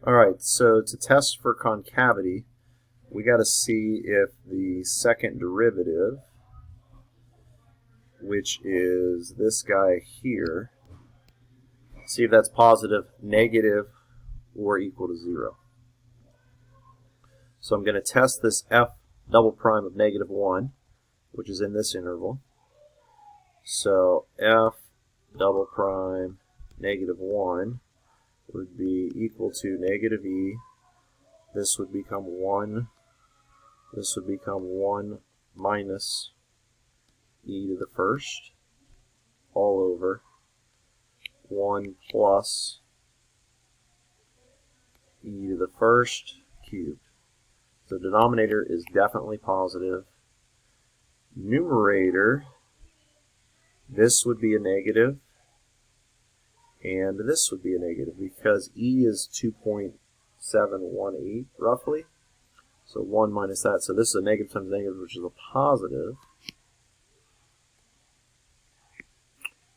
Alright, so to test for concavity, we got to see if the second derivative, which is this guy here, see if that's positive, negative, or equal to 0. So I'm going to test this f double prime of negative 1, which is in this interval. So f double prime negative 1 would be equal to negative e. This would become 1. This would become 1 minus e to the first, all over 1 plus e to the first cubed. The denominator is definitely positive. Numerator, this would be a negative, and this would be a negative because e is 2.718 roughly. So 1 minus that. So this is a negative times negative, which is a positive.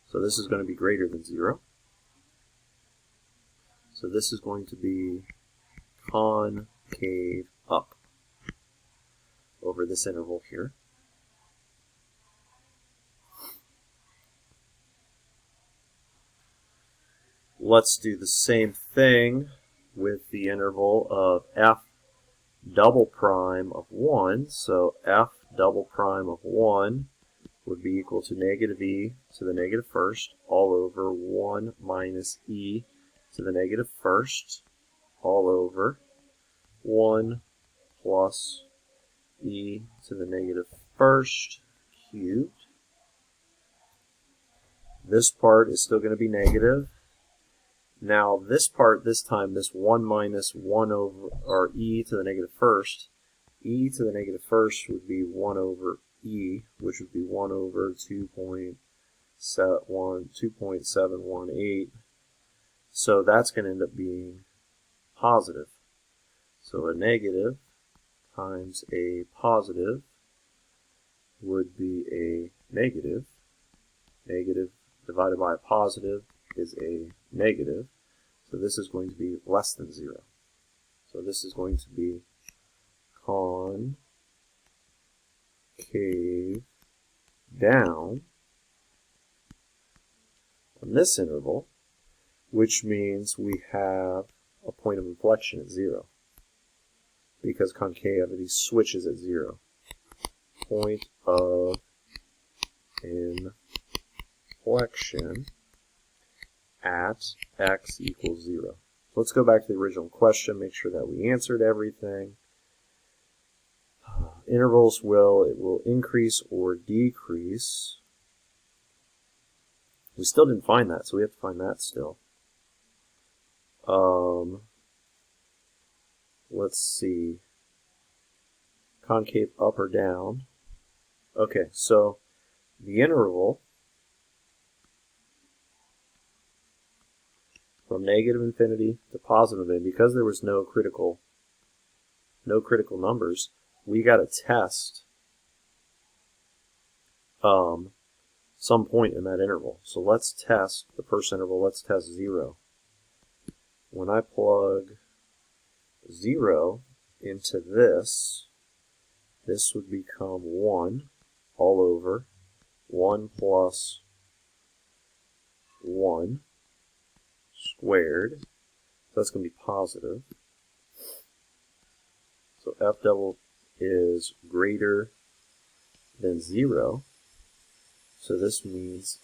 So this is going to be greater than 0. So this is going to be concave up over this interval here. Let's do the same thing with the interval of f double prime of 1. So f double prime of 1 would be equal to negative e to the negative first, all over 1 minus e to the negative first, all over 1 plus e to the negative first cubed. This part is still going to be negative. Now this part, this time, this 1 minus 1 over, or e to the negative first, e to the negative first would be 1 over e, which would be 1 over 2.718. So that's going to end up being positive. So a negative times a positive would be a negative. Negative divided by a positive is a negative. So this is going to be less than 0. So this is going to be concave down on this interval, which means we have a point of inflection at 0, because concavity switches at 0. Point of inflection at x equals 0. Let's go back to the original question, make sure that we answered everything. Intervals will increase or decrease. We still didn't find that, so we have to find that still. Let's see. Concave up or down. Okay, so the interval from negative infinity to positive infinity, because there was no critical numbers, we got to test some point in that interval. So let's test the first interval. Let's test 0. When I plug 0 into this, this would become 1 all over 1 plus 1 squared. So that's going to be positive. So f double is greater than 0. So this means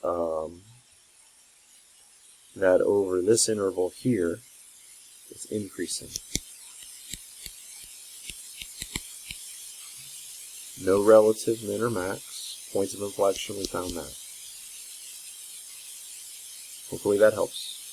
that over this interval here, it's increasing. No relative min or max. Points of inflection, we found that. Hopefully that helps.